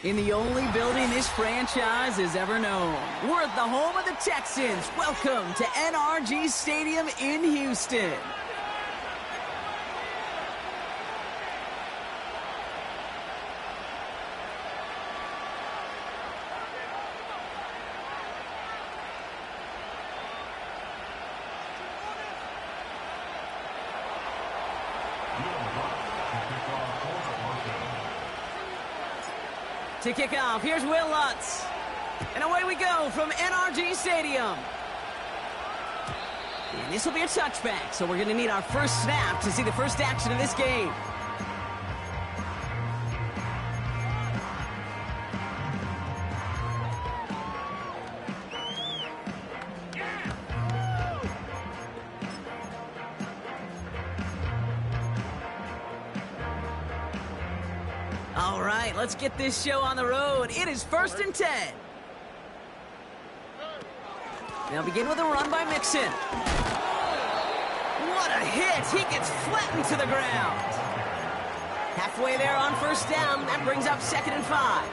In the only building this franchise has ever known. We're at the home of the Texans. Welcome to NRG Stadium in Houston. To kick off, here's Will Lutz. And away we go from NRG Stadium. And this will be a touchback, so we're going to need our first snap to see the first action of this game. All right, let's get this show on the road. It is 1st and 10. They'll begin with a run by Mixon. What a hit! He gets flattened to the ground. Halfway there on 1st down. That brings up 2nd and 5.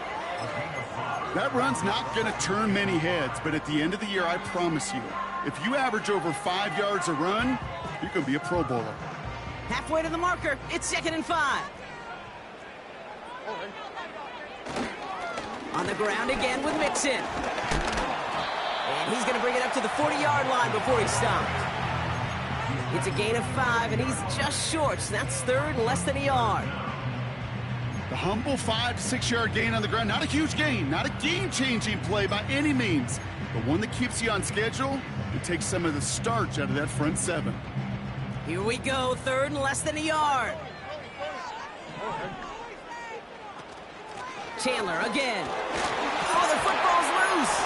That run's not going to turn many heads, but at the end of the year, I promise you, if you average over 5 yards a run, you're going to be a Pro Bowler. Halfway to the marker. It's 2nd and 5. On the ground again with Mixon. And he's going to bring it up to the 40-yard line before he stopped. It's a gain of 5, and he's just short. So that's 3rd and less than a yard. The humble 5 to 6 yard gain on the ground. Not a huge gain, not a game-changing play by any means, but one that keeps you on schedule and takes some of the starch out of that front 7. Here we go, 3rd and less than a yard. Chandler again. Oh, the football's loose.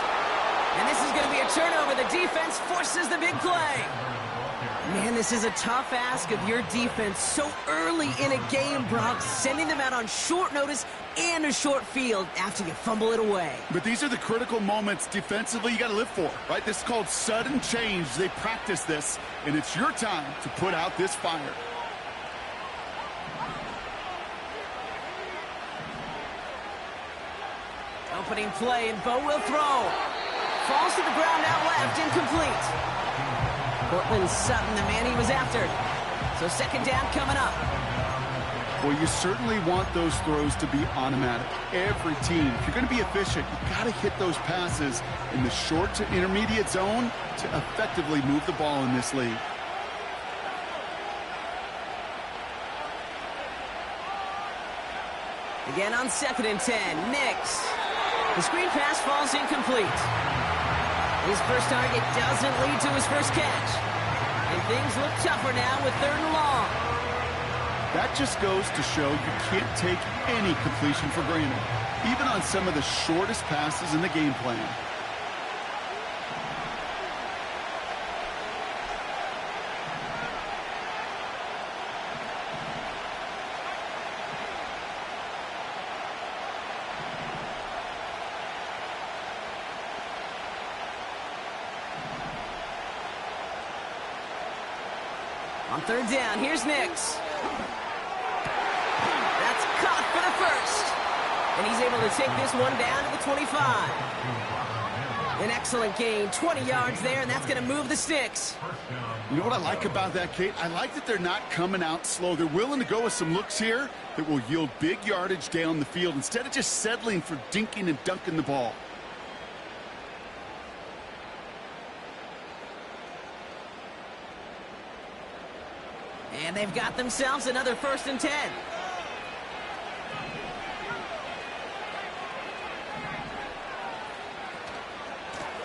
And this is going to be a turnover. The defense forces the big play. Man, this is a tough ask of your defense so early in a game, Brock, sending them out on short notice and a short field after you fumble it away. But these are the critical moments defensively you got to live for, right? This is called sudden change. They practice this, and it's your time to put out this fire. Opening play, and Bo will throw. Falls to the ground out left, incomplete. Cortland Sutton, the man he was after. So 2nd down coming up. Well, you certainly want those throws to be automatic. Every team, if you're going to be efficient, you got to hit those passes in the short to intermediate zone to effectively move the ball in this league. Again on 2nd and 10, Nix. The screen pass falls incomplete. His first target doesn't lead to his first catch. And things look tougher now with 3rd and long. That just goes to show you can't take any completion for granted, even on some of the shortest passes in the game plan. On 3rd down, here's Nix. That's caught for the first. And he's able to take this one down to the 25. An excellent gain, 20 yards there, and that's going to move the sticks. You know what I like about that, Kate? I like that they're not coming out slow. They're willing to go with some looks here that will yield big yardage down the field instead of just settling for dinking and dunking the ball. And they've got themselves another 1st and 10.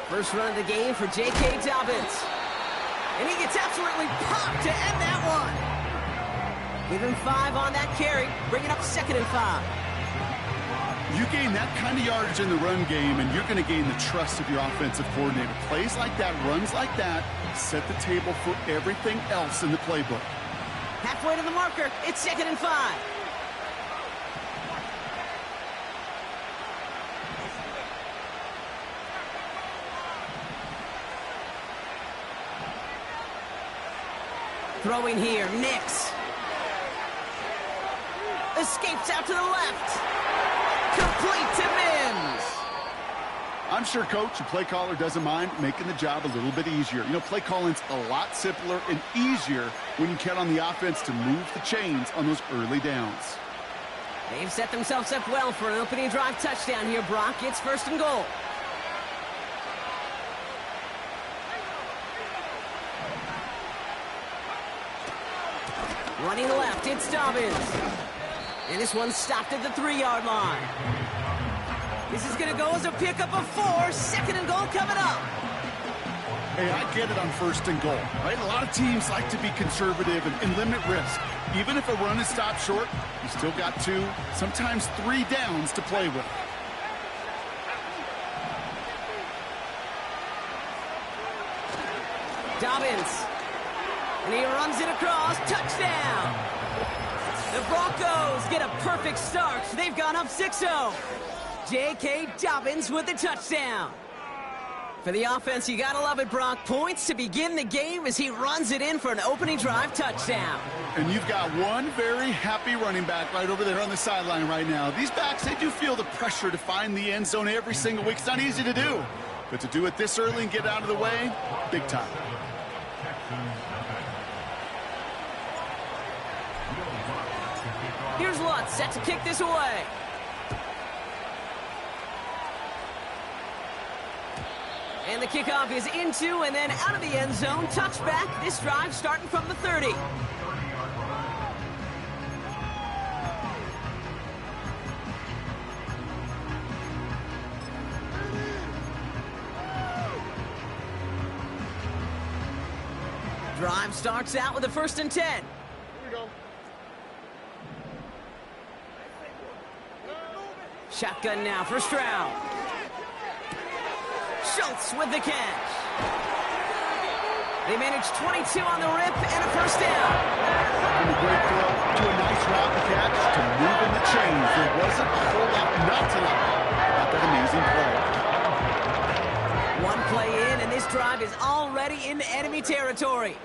First run of the game for J.K. Dobbins. And he gets absolutely popped to end that one. Give him 5 on that carry. Bring it up 2nd and 5. You gain that kind of yardage in the run game, and you're going to gain the trust of your offensive coordinator. Plays like that, runs like that, set the table for everything else in the playbook. Halfway to the marker, it's 2nd and 5. Throwing here, Nix. escapes out to the left. Complete to Mims. I'm sure coach and play caller doesn't mind making the job a little bit easier. You know, play calling's a lot simpler and easier when you count on the offense to move the chains on those early downs. They've set themselves up well for an opening drive touchdown here, Brock. It's 1st and goal. Running left, it's Dobbins. And this one's stopped at the 3-yard line. This is going to go as a pickup of 4. 2nd and goal coming up. Hey, I get it on 1st and goal, right? A lot of teams like to be conservative and limit risk. Even if a run is stopped short, you still got 2, sometimes 3 downs to play with. Dobbins. And he runs it across. Touchdown. The Broncos get a perfect start. They've gone up 6-0. J.K. Dobbins with the touchdown. For the offense, you gotta love it, Brock. Points to begin the game as he runs it in for an opening drive touchdown. And you've got one very happy running back right over there on the sideline right now. These backs, they do feel the pressure to find the end zone every single week. It's not easy to do. But to do it this early and get out of the way, big time. Here's Lutz set to kick this away. And the kickoff is into and then out of the end zone. Touchback. This drive starting from the 30. Drive starts out with a 1st and 10. Here we go. Shotgun now for Stroud. Schultz with the catch. They managed 22 on the rip and a 1st down. From a great throw to a nice route and catch to move in the chains. There wasn't a whole lot not to like about that amazing play. One play in, and this drive is already in enemy territory.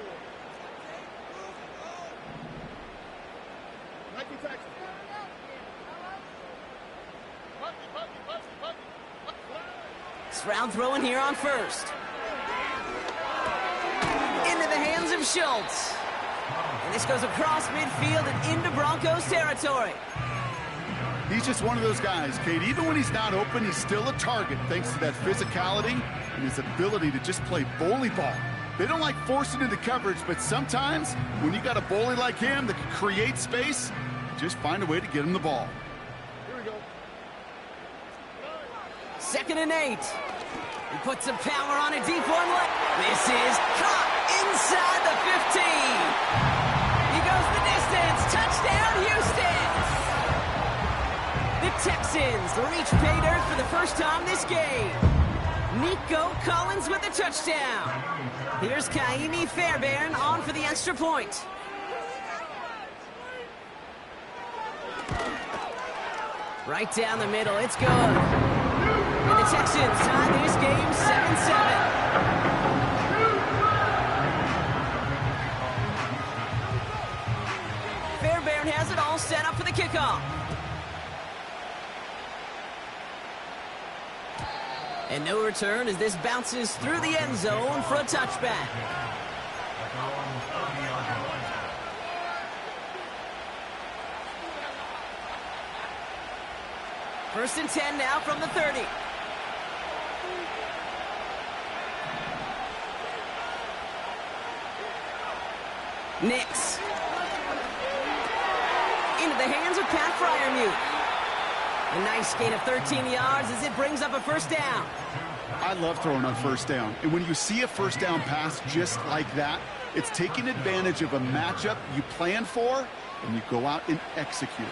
Stroud throwing here on 1st. Into the hands of Schultz. And this goes across midfield and into Broncos territory. He's just one of those guys, Kate. Even when he's not open, he's still a target thanks to that physicality and his ability to just play bully ball. They don't like forcing into coverage, but sometimes when you got a bully like him that can create space, just find a way to get him the ball. Here we go. 2nd and 8. He puts some power on a deep one. This is caught inside the 15. He goes the distance. Touchdown, Houston. The Texans reach pay dirt for the first time this game. Nico Collins with the touchdown. Here's Kaimi Fairbairn on for the extra point. Right down the middle. It's good. And the Texans tie this game 7-7. Fairbairn has it all set up for the kickoff. And no return as this bounces through the end zone for a touchback. First and 10 now from the 30. Nix. Into the hands of Pat Fryermuth. A nice gain of 13 yards as it brings up a 1st down. I love throwing on 1st down. And when you see a 1st down pass just like that, it's taking advantage of a matchup you plan for, and you go out and execute.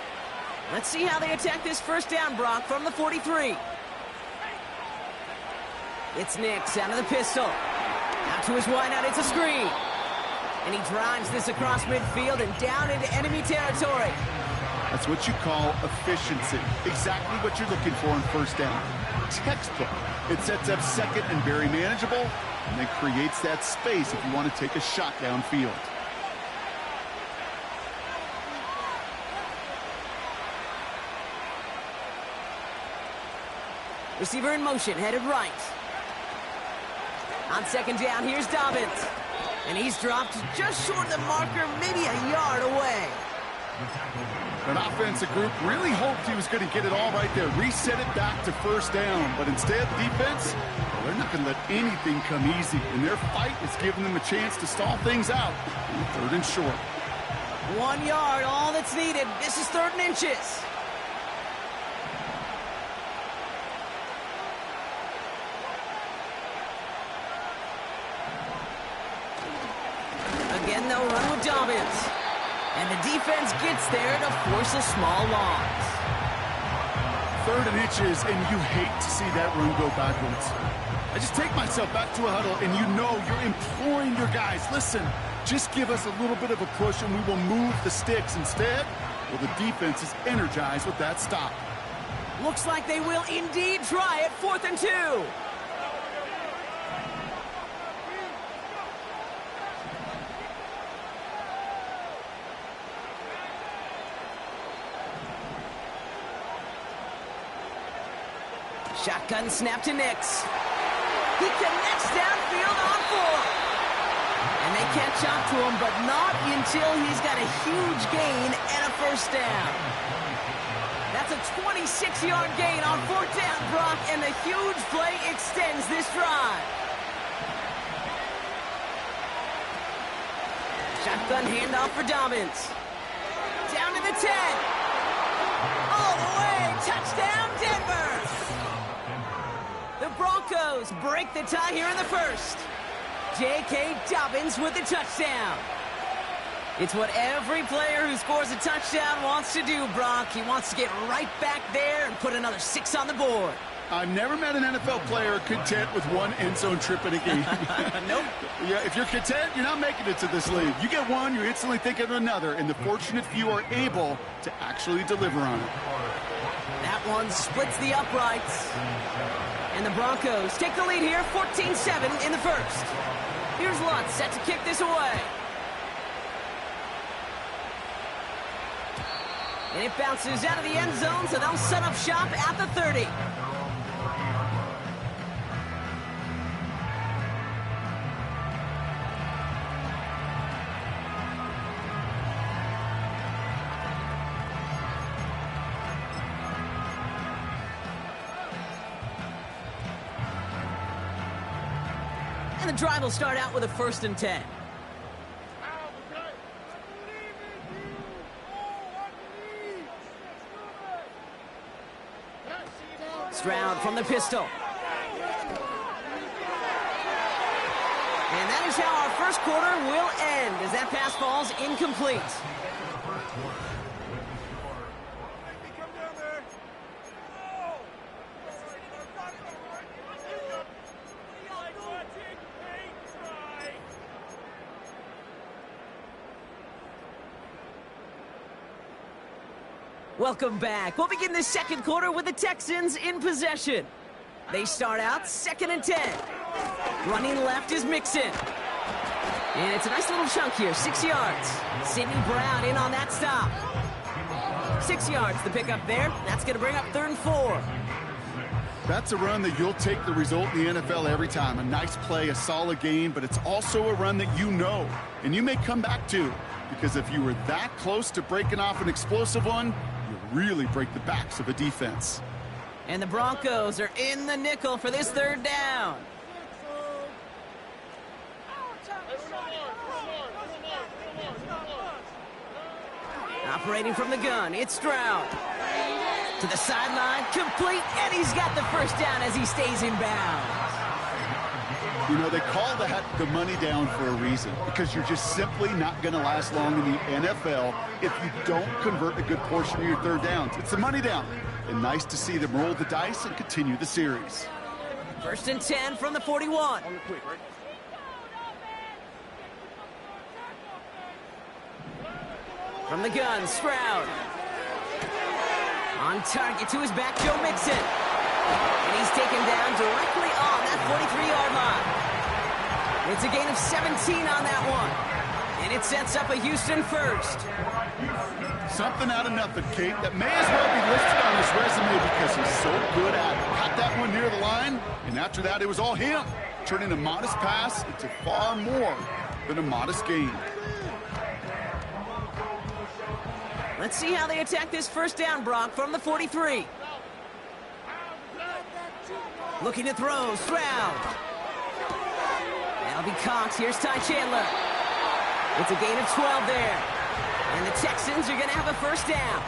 Let's see how they attack this 1st down, Brock, from the 43. It's Nix out of the pistol. Out to his wideout, it's a screen. And he drives this across midfield and down into enemy territory. That's what you call efficiency. Exactly what you're looking for in 1st down. Textbook. It sets up 2nd and very manageable, and then creates that space if you want to take a shot downfield. Receiver in motion, headed right. On second down, here's Dobbins. And he's dropped just short of the marker, maybe a yard away. An offensive group really hoped he was going to get it all right there, reset it back to first down. But instead, defense, well, they're not going to let anything come easy. And their fight is giving them a chance to stall things out. Third and short. 1 yard, all that's needed. This is 3rd and inches. Again, they'll run with Dobbins. And the defense gets there to force a small loss. 3rd and inches, and you hate to see that run go backwards. I just take myself back to a huddle, and you know you're imploring your guys, listen, just give us a little bit of a push, and we will move the sticks. Instead, well, the defense is energized with that stop. Looks like they will indeed try it. 4th and 2. Shotgun snap to Nix. He connects downfield on 4. And they catch up to him, but not until he's got a huge gain and a first down. That's a 26-yard gain on 4th down, Brock, and the huge play extends this drive. Shotgun handoff for Dobbins. Down to the 10. All the way. Touchdown, Denver. The Broncos break the tie here in the first. J.K. Dobbins with the touchdown. It's what every player who scores a touchdown wants to do, Brock. He wants to get right back there and put another 6 on the board. I've never met an NFL player content with one end zone trip in a game. Nope. Yeah, if you're content, you're not making it to this league. You get one, you instantly think of another, and the fortunate few are able to actually deliver on it. That one splits the uprights. And the Broncos take the lead here, 14-7 in the first. Here's Lutz set to kick this away. And it bounces out of the end zone, so they'll set up shop at the 30. And the drive will start out with a 1st and 10. Stroud from the pistol. And that is how our first quarter will end as that pass falls incomplete. Welcome back. We'll begin the second quarter with the Texans in possession. They start out 2nd and 10. Running left is Mixon. And it's a nice little chunk here, 6 yards. Sidney Brown in on that stop. 6 yards, the pickup there. That's going to bring up 3rd and 4. That's a run that you'll take the result in the NFL every time. A nice play, a solid game, but it's also a run that you know, and you may come back to. Because if you were that close to breaking off an explosive one, you really break the backs of a defense. And the Broncos are in the nickel for this 3rd down. Operating from the gun, it's Stroud. To the sideline, complete, and he's got the first down as he stays in bounds. You know, they call that the money down for a reason, because you're just simply not going to last long in the NFL if you don't convert a good portion of your 3rd downs. It's the money down. And nice to see them roll the dice and continue the series. 1st and 10 from the 41. From the gun, Stroud. On target to his back, Joe Mixon. And he's taken down directly on that 43-yard line. It's a gain of 17 on that one. And it sets up a Houston first. Something out of nothing, Kate. That may as well be listed on his resume because he's so good at it. Got that one near the line, and after that, it was all him, turning a modest pass into far more than a modest gain. Let's see how they attack this first down, Brock, from the 43. Looking to throw, Stroud. That'll be Cox. Here's Ty Chandler. It's a gain of 12 there. And the Texans are going to have a first down.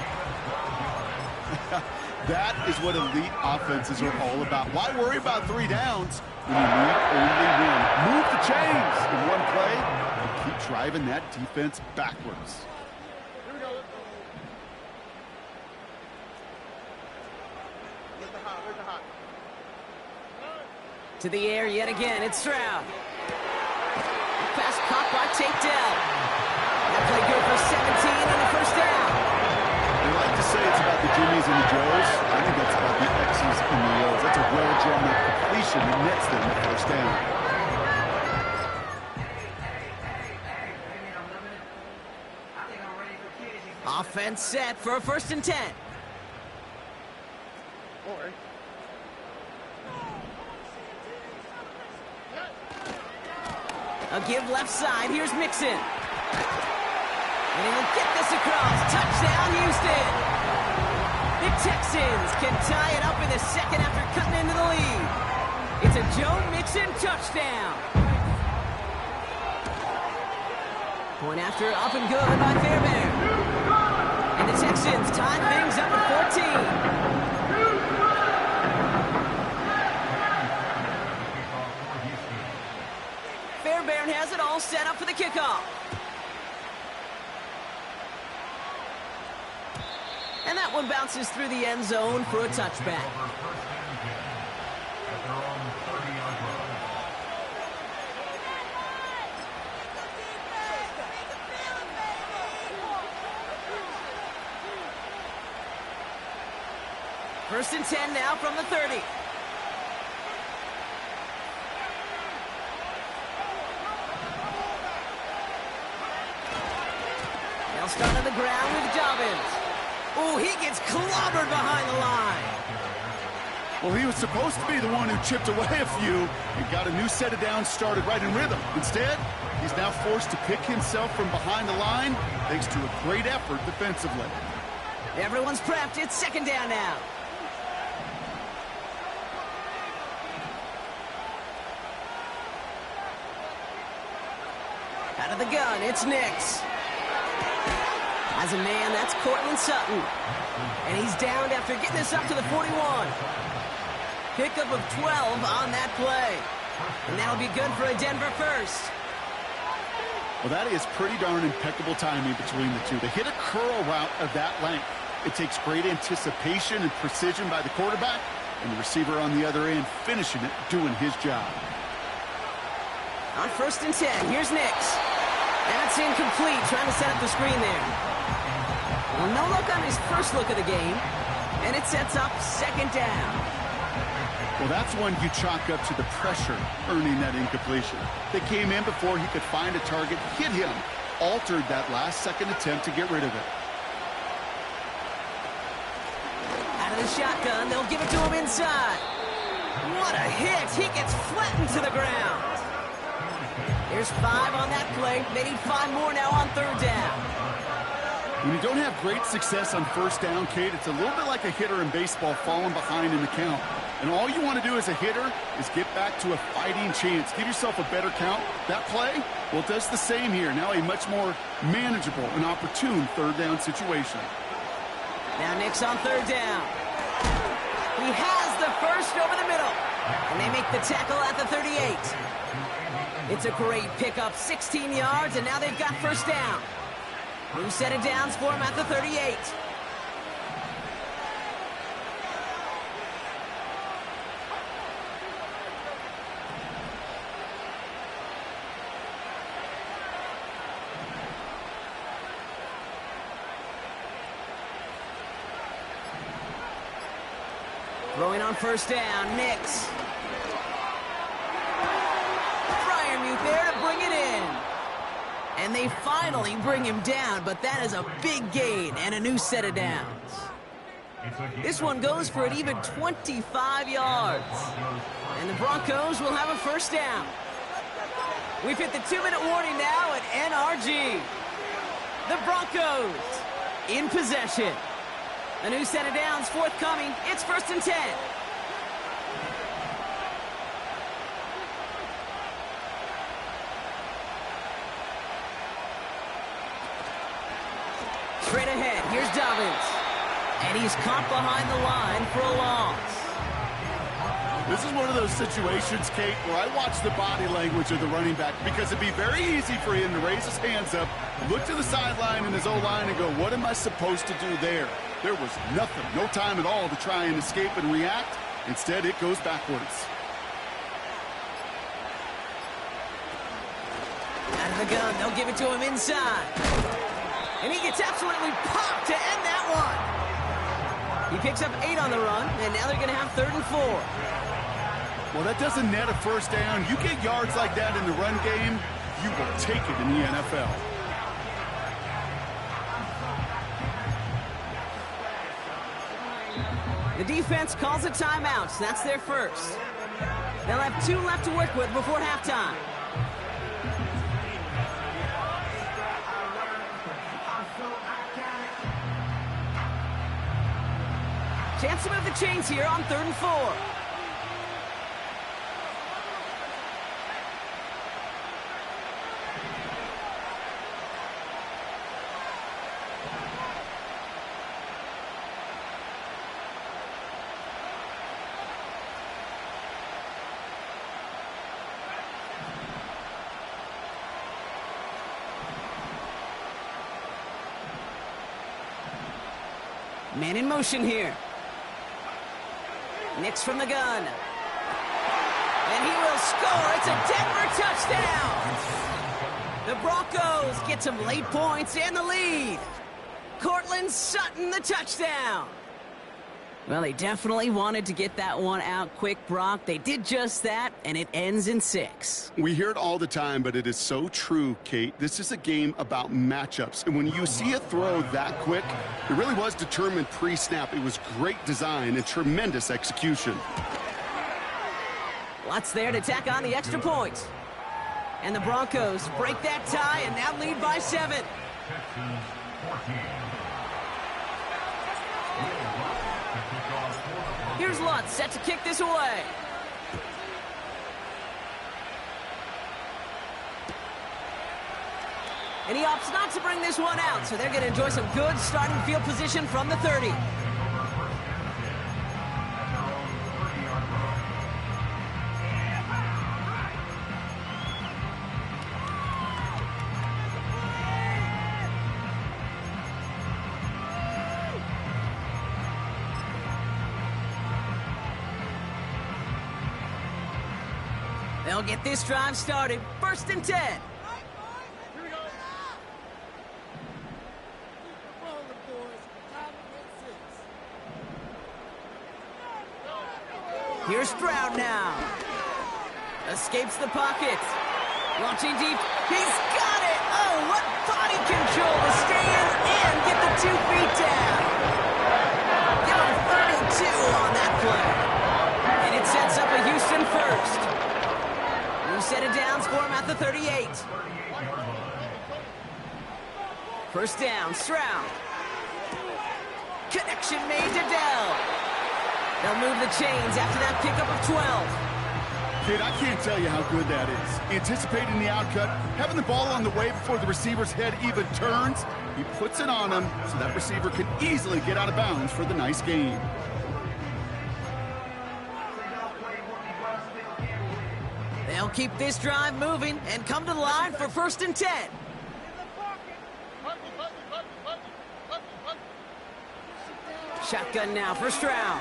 That is what elite offenses are all about. Why worry about 3 downs when you need only one? Move the chains in one play and keep driving that defense backwards. To the air yet again, it's Stroud. Pass caught by Tate Dell. That play good for 17 and a first down. They like to say it's about the Jimmies and the Joes. I think that's about the X's and the O's. That's a well-drawn-up completion that nets them the first down. Offense set for a 1st and 10. A give left side. Here's Mixon. And he'll get this across. Touchdown, Houston. The Texans can tie it up in the second after cutting into the lead. It's a Joe Mixon touchdown. Point after up and good by Fairbairn. And the Texans tie things up at 14. Fairbairn has it all set up for the kickoff. And that one bounces through the end zone for a touchback. First and 10 now from the 30. They'll start on the ground with Dobbins. Oh, he gets clobbered behind the line. Well, he was supposed to be the one who chipped away a few and got a new set of downs started right in rhythm. Instead, he's now forced to pick himself from behind the line thanks to a great effort defensively. Everyone's prepped. It's second down now. Out of the gun, it's Nix. As a man, that's Cortland Sutton. And he's downed after getting this up to the 41. Pickup of 12 on that play. And that'll be good for a Denver first. Well, that is pretty darn impeccable timing between the two. They hit a curl route of that length. It takes great anticipation and precision by the quarterback, and the receiver on the other end finishing it, doing his job. On 1st and 10, here's Nix. That's incomplete, trying to set up the screen there. Well, no look on his first look of the game, and it sets up second down. Well, that's one you chalk up to the pressure earning that incompletion. They came in before he could find a target, hit him, altered that last-second attempt to get rid of it. Out of the shotgun, they'll give it to him inside. What a hit! He gets flattened to the ground. There's 5 on that play. They need 5 more now on 3rd down. When you don't have great success on 1st down, Kate, it's a little bit like a hitter in baseball falling behind in the count. And all you want to do as a hitter is get back to a fighting chance. Give yourself a better count. That play, well, it does the same here. Now a much more manageable and opportune 3rd down situation. Now Nix on 3rd down. He has the first over the middle. And they make the tackle at the 38. It's a great pickup, 16 yards, and now they've got 1st down. New set of downs for him at the 38. Throwing on 1st down, Nix. There to bring it in. And they finally bring him down, but that is a big gain and a new set of downs. This one goes for an even 25 yards. And the Broncos will have a first down. We've hit the 2-minute warning now at NRG. The Broncos in possession. A new set of downs forthcoming. It's 1st and 10. Straight ahead, here's Dobbins. And he's caught behind the line for a loss. This is one of those situations, Kate, where I watch the body language of the running back because it'd be very easy for him to raise his hands up, look to the sideline in his O-line and go, what am I supposed to do there? There was nothing, no time at all to try and escape and react. Instead, it goes backwards. Out of the gun, they'll give it to him inside. And he gets absolutely popped to end that one. He picks up 8 on the run, and now they're going to have 3rd and 4. Well, that doesn't net a first down. You get yards like that in the run game, you will take it in the NFL. The defense calls a timeout, so that's their first. They'll have 2 left to work with before halftime. Chance to move the chains here on 3rd and 4. Man in motion here. Nix from the gun. And he will score. It's a Denver touchdown. The Broncos get some late points and the lead. Cortland Sutton, the touchdown. Well, they definitely wanted to get that one out quick, Brock. They did just that, and it ends in 6. We hear it all the time, but it is so true, Kate. This is a game about matchups. And when you see a throw that quick, it really was determined pre-snap. It was great design and tremendous execution. Lots there to tack on the extra point. And the Broncos break that tie and now lead by 7. Here's Lutz set to kick this away. And he opts not to bring this one out, so they're going to enjoy some good starting field position from the 30. They'll get this drive started. 1st and 10. Here's Stroud now. Escapes the pocket. Launching deep. He's got it. Oh, what body control to stay in and get the 2 feet down. Give him 32 on that play. And it sets up a Houston first. New set of downs for him at the 38. First down, Stroud. Connection made to Dell. They'll move the chains after that pickup of 12. Kid, I can't tell you how good that is. Anticipating the outcut, having the ball on the way before the receiver's head even turns. He puts it on him so that receiver can easily get out of bounds for the nice gain. They'll keep this drive moving and come to the line for 1st and 10. Shotgun now for Stroud.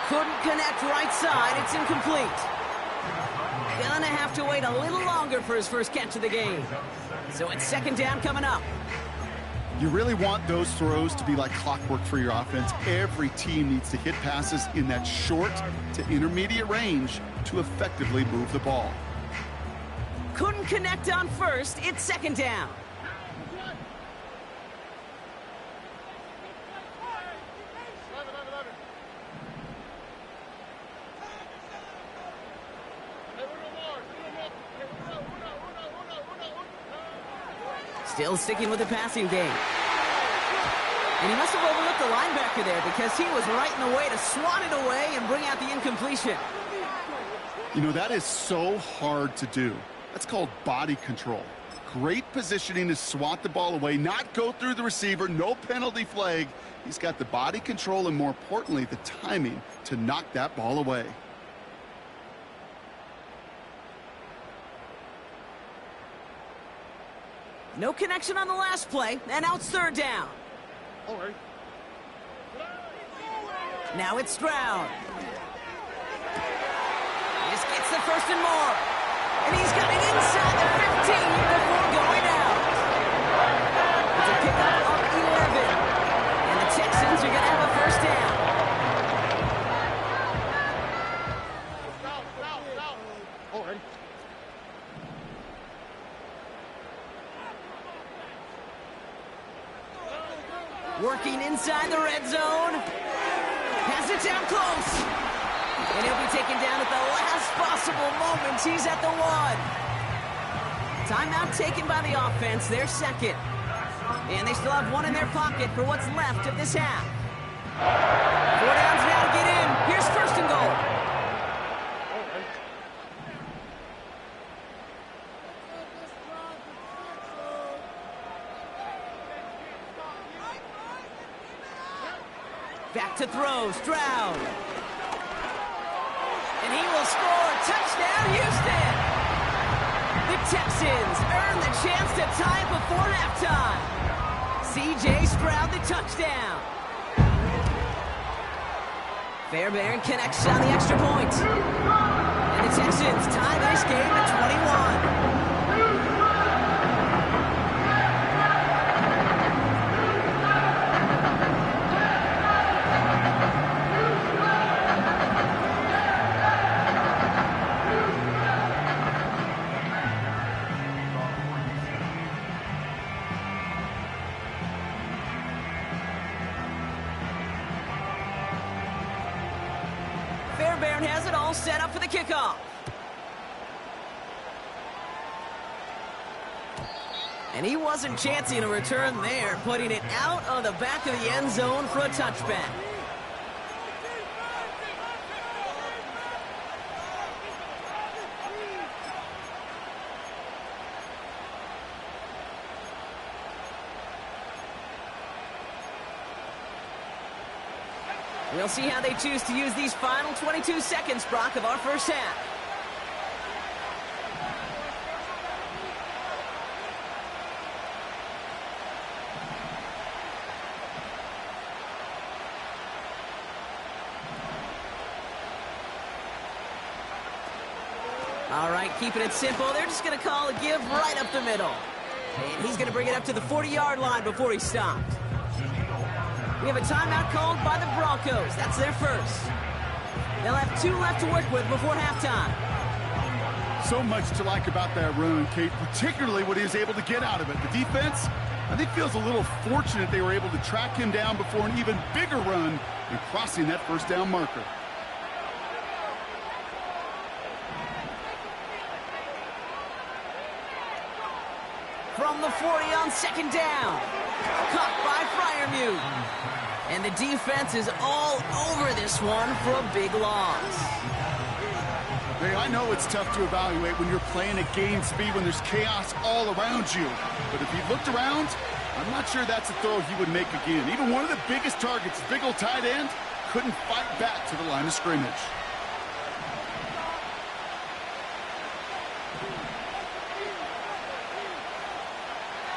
Couldn't connect right side. It's incomplete. Gonna have to wait a little longer for his first catch of the game. So it's 2nd down coming up. You really want those throws to be like clockwork for your offense. Every team needs to hit passes in that short to intermediate range to effectively move the ball. couldn't connect on first. It's second down. Still sticking with the passing game. And he must have overlooked the linebacker there because he was right in the way to swat it away and bring out the incompletion. You know, that is so hard to do. That's called body control. Great positioning to swat the ball away, not go through the receiver, no penalty flag. He's got the body control and, more importantly, the timing to knock that ball away. No connection on the last play, and now it's third down. All right. Now it's Stroud. This gets the first and more. And he's got it inside the 15 before going out. It's a pickup of 11. And the Texans are going to have a first down. All right. Working inside the red zone. Has it down close. And he'll be taken down at the last possible moment. He's at the 1. Timeout taken by the offense. Their second. And they still have 1 in their pocket for what's left of this half. 4 downs now to get in. Here's first and goal. Back to throw, Stroud. And he will score. Touchdown, Houston. The Texans earn the chance to tie it before halftime. C.J. Stroud, the touchdown. Fairbairn connects on the extra point. And the Texans tie this game at 21. Fairbairn has it all set up for the kickoff. And he wasn't chancing a return there, putting it out of the back of the end zone for a touchback. We'll see how they choose to use these final 22 seconds, Brock, of our first half. All right, keeping it simple. They're just going to call a give right up the middle. And he's going to bring it up to the 40-yard line before he stopped. We have a timeout called by the Broncos. That's their first. They'll have 2 left to work with before halftime. So much to like about that run, Kate, particularly what he was able to get out of it. The defense, I think, feels a little fortunate they were able to track him down before an even bigger run and crossing that first down marker. From the 40 on second down. Caught by Freiermuth. And the defense is all over this one for a big loss. Hey, I know it's tough to evaluate when you're playing at game speed when there's chaos all around you. But if he looked around, I'm not sure that's a throw he would make again. Even one of the biggest targets, big old tight end, couldn't fight back to the line of scrimmage.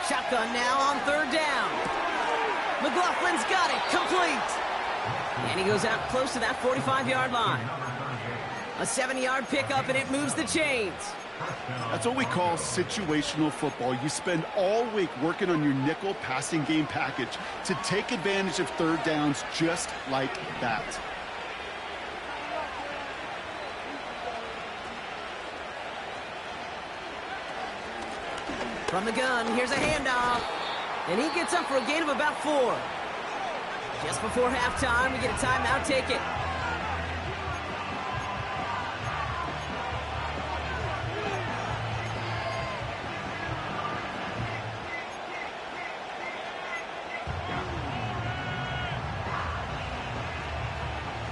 Shotgun now on third down. McLaughlin's got it, complete. And he goes out close to that 45-yard line. A 7-yard pickup, and it moves the chains. That's what we call situational football. You spend all week working on your nickel passing game package to take advantage of third downs just like that. From the gun, here's a handoff. And he gets up for a gain of about 4. Just before halftime, we get a timeout. Take it.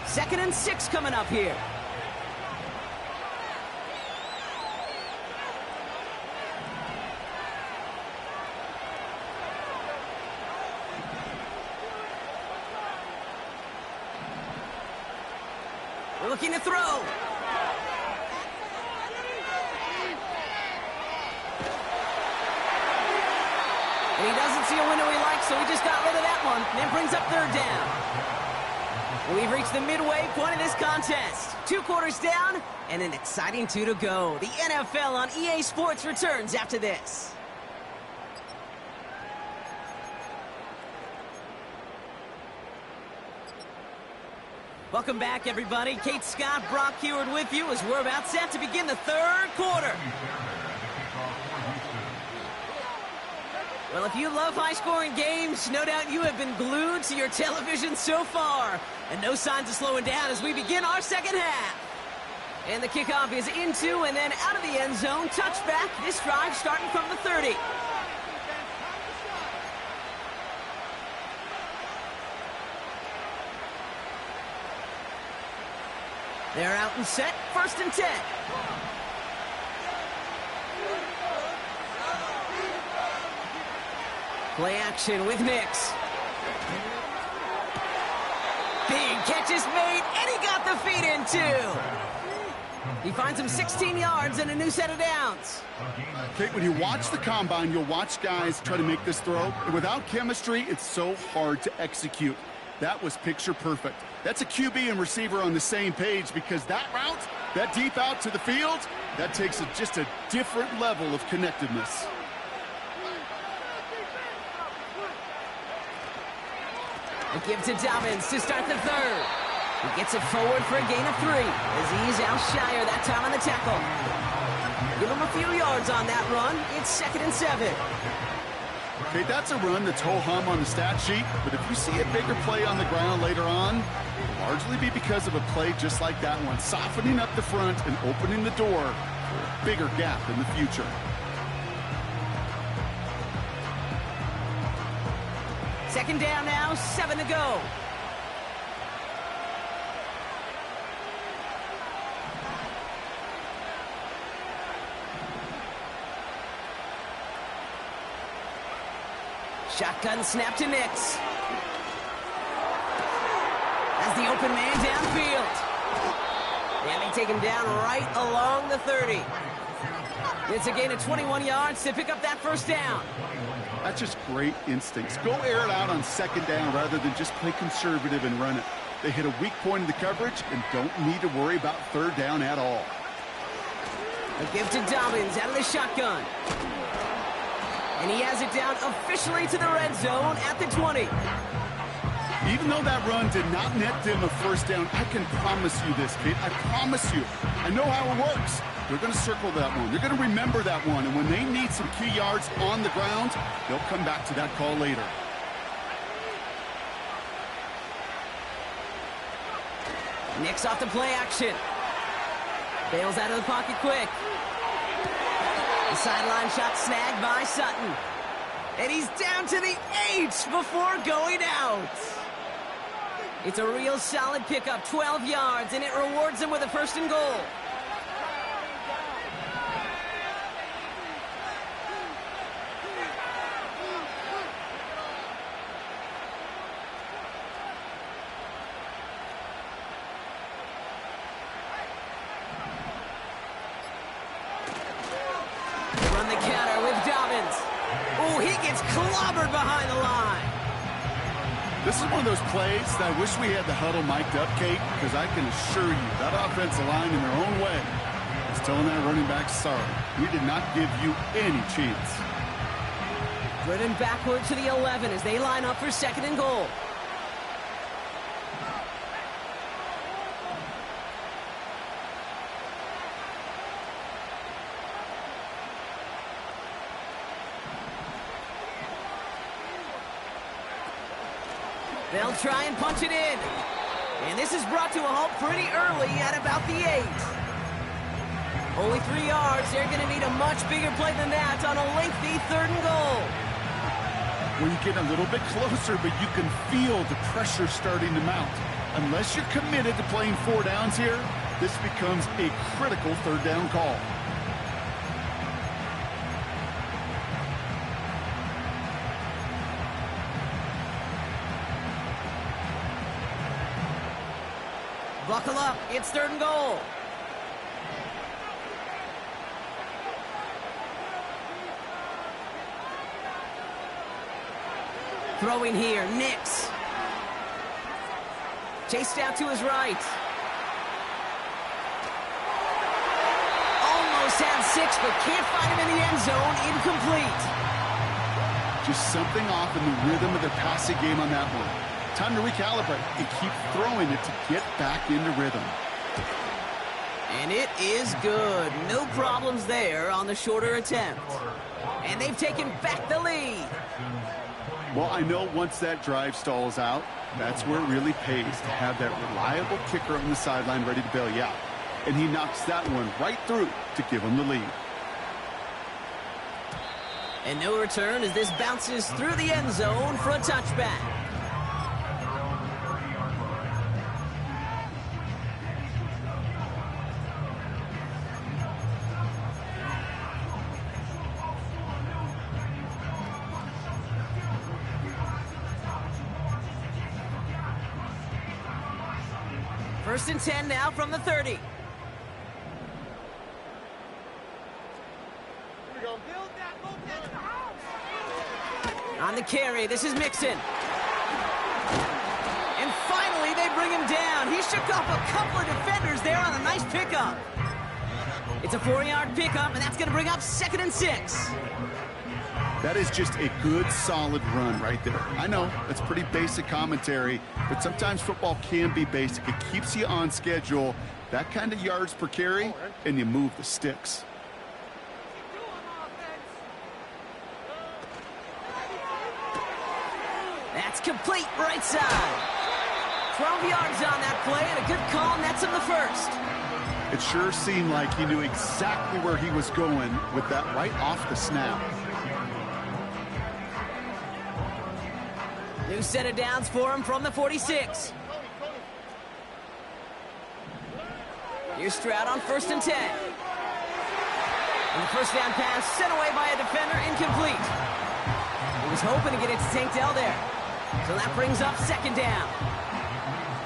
Second and 6 coming up here. We're looking to throw. And he doesn't see a window he likes, so he just got rid of that one. And then brings up 3rd down. We've reached the midway point of this contest. 2 quarters down, and an exciting 2 to go. The NFL on EA Sports returns after this. Welcome back, everybody. Kate Scott, Brock Heward with you as we're about set to begin the 3rd quarter. Well, if you love high-scoring games, no doubt you have been glued to your television so far. And no signs of slowing down as we begin our 2nd half. And the kickoff is into and then out of the end zone. Touchback. This drive starting from the 30. They're out and set. 1st and 10. Play action with Nix. Big catch is made, and he got the feet in, too. He finds him 16 yards and a new set of downs. Kate, when you watch the combine, you'll watch guys try to make this throw. And without chemistry, it's so hard to execute. That was picture perfect. That's a QB and receiver on the same page because that route, that deep out to the field, that takes just a different level of connectedness. A give to Dobbins to start the 3rd. He gets it forward for a gain of 3 as he's out Shire that time on the tackle. Give him a few yards on that run. It's 2nd and 7. Okay, that's a run that's ho-hum on the stat sheet, but if you see a bigger play on the ground later on, it'll largely be because of a play just like that one, softening up the front and opening the door for a bigger gap in the future. Second down now, 7 to go. Shotgun snap to Nix. As the open man downfield. And they take him down right along the 30. It's a gain of 21 yards to pick up that 1st down. That's just great instincts. Go air it out on 2nd down rather than just play conservative and run it. They hit a weak point in the coverage and don't need to worry about 3rd down at all. A give to Dobbins out of the shotgun. And he has it down officially to the red zone at the 20. Even though that run did not net them a 1st down, I can promise you this, Kate. I promise you. I know how it works. They're going to circle that one. They're going to remember that one. And when they need some key yards on the ground, they'll come back to that call later. Nix off the play action. Bails out of the pocket quick. The sideline shot snagged by Sutton. And he's down to the 8 before going out. It's a real solid pickup, 12 yards, and it rewards him with a 1st and goal. Run the counter with Dobbins. Oh, he gets clobbered behind the line. This is one of those plays that I wish we had the huddle mic'd up, Kate, because I can assure you that offensive line in their own way is telling that running back, sorry, we did not give you any chance. Driven backward to the 11 as they line up for 2nd and goal. They'll try and punch it in. And this is brought to a halt pretty early at about the 8. Only 3 yards. They're going to need a much bigger play than that on a lengthy 3rd and goal. Well, you get a little bit closer, but you can feel the pressure starting to mount. Unless you're committed to playing 4 downs here, this becomes a critical 3rd down call. Buckle up. It's 3rd and goal. Throwing here, Nix. Chased out to his right. Almost had 6, but can't find him in the end zone. Incomplete. Just something off in the rhythm of their passing game on that one. Time to recalibrate and keep throwing it to get back into rhythm. And it is good. No problems there on the shorter attempt. And they've taken back the lead. Well, I know once that drive stalls out, that's where it really pays to have that reliable kicker on the sideline ready to bail you out. And he knocks that one right through to give him the lead. And no return as this bounces through the end zone for a touchback. First and 10 now from the 30. On the carry, this is Mixon. And finally, they bring him down. He shook off a couple of defenders there on a nice pickup. It's a 4-yard pickup, and that's going to bring up 2nd and 6. That is just a good, solid run right there. I know, that's pretty basic commentary, but sometimes football can be basic. It keeps you on schedule, that kind of yards per carry, and you move the sticks. That's complete right side. 12 yards on that play, and a good call nets him the first. It sure seemed like he knew exactly where he was going with that right off the snap. New set of downs for him from the 46. Here's Stroud on 1st and 10. And the first down pass sent away by a defender, incomplete. He was hoping to get it to Tank Dell there. So that brings up 2nd down.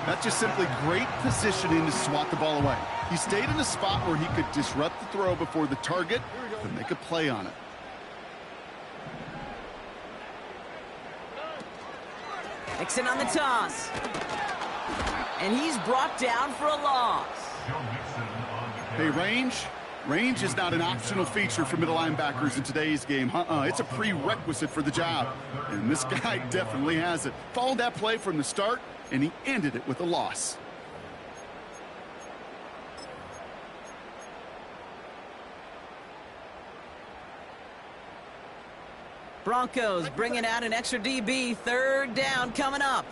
That's just simply great positioning to swat the ball away. He stayed in a spot where he could disrupt the throw before the target and make a play on it. Nixon on the toss. And he's brought down for a loss. Hey, range is not an optional feature for middle linebackers in today's game. It's a prerequisite for the job. And this guy definitely has it. Followed that play from the start, and he ended it with a loss. Broncos bringing out an extra DB. 3rd down coming up.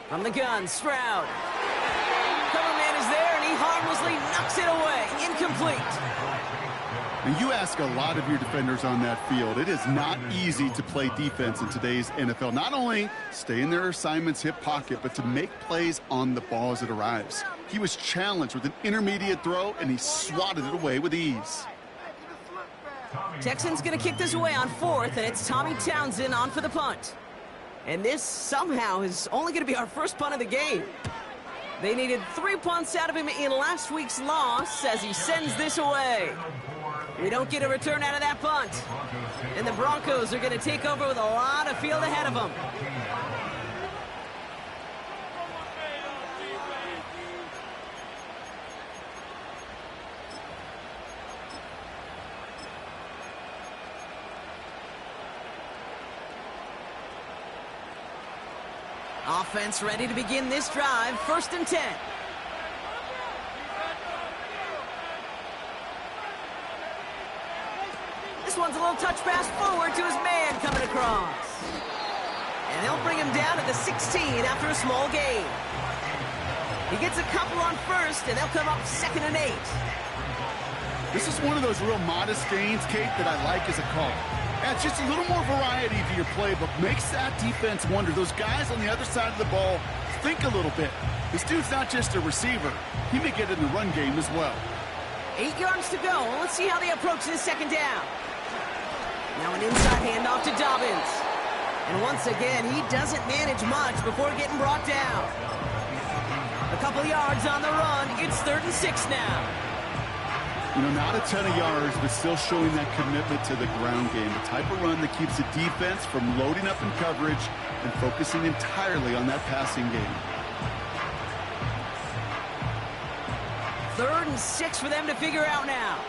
From the gun, Stroud. Cover man is there, and he harmlessly knocks it away. Incomplete. And you ask a lot of your defenders on that field. It is not easy to play defense in today's NFL. Not only stay in their assignment's hip pocket, but to make plays on the ball as it arrives. He was challenged with an intermediate throw, and he swatted it away with ease. Texans going to kick this away on 4th, and it's Tommy Townsend on for the punt. And this somehow is only going to be our first punt of the game. They needed 3 punts out of him in last week's loss as he sends this away. We don't get a return out of that punt. And the Broncos are going to take over with a lot of field ahead of them. Offense ready to begin this drive. 1st and 10. This This one's a little touch pass forward to his man coming across. And they'll bring him down to the 16 after a small gain. He gets a couple on first, and they'll come up 2nd and 8. This is one of those real modest gains, Kate, that I like as a call. Adds just a little more variety to your playbook. Makes that defense wonder. Those guys on the other side of the ball think a little bit. This dude's not just a receiver. He may get in the run game as well. 8 yards to go. Let's see how they approach this 2nd down. Now an inside handoff to Dobbins. And once again, he doesn't manage much before getting brought down. A couple yards on the run. It's 3rd and 6 now. You know, not a ton of yards, but still showing that commitment to the ground game. The type of run that keeps the defense from loading up in coverage and focusing entirely on that passing game. 3rd and 6 for them to figure out now.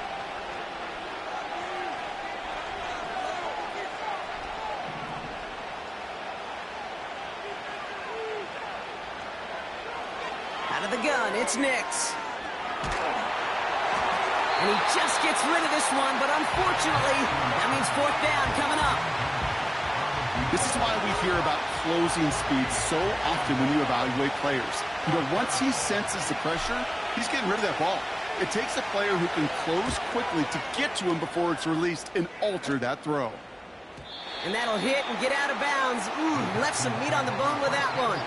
Out of the gun, it's Nix. And he just gets rid of this one, but unfortunately, that means 4th down coming up. This is why we hear about closing speed so often when you evaluate players. You know, once he senses the pressure, he's getting rid of that ball. It takes a player who can close quickly to get to him before it's released and alter that throw. And that'll hit and get out of bounds. Left some meat on the bone with that one.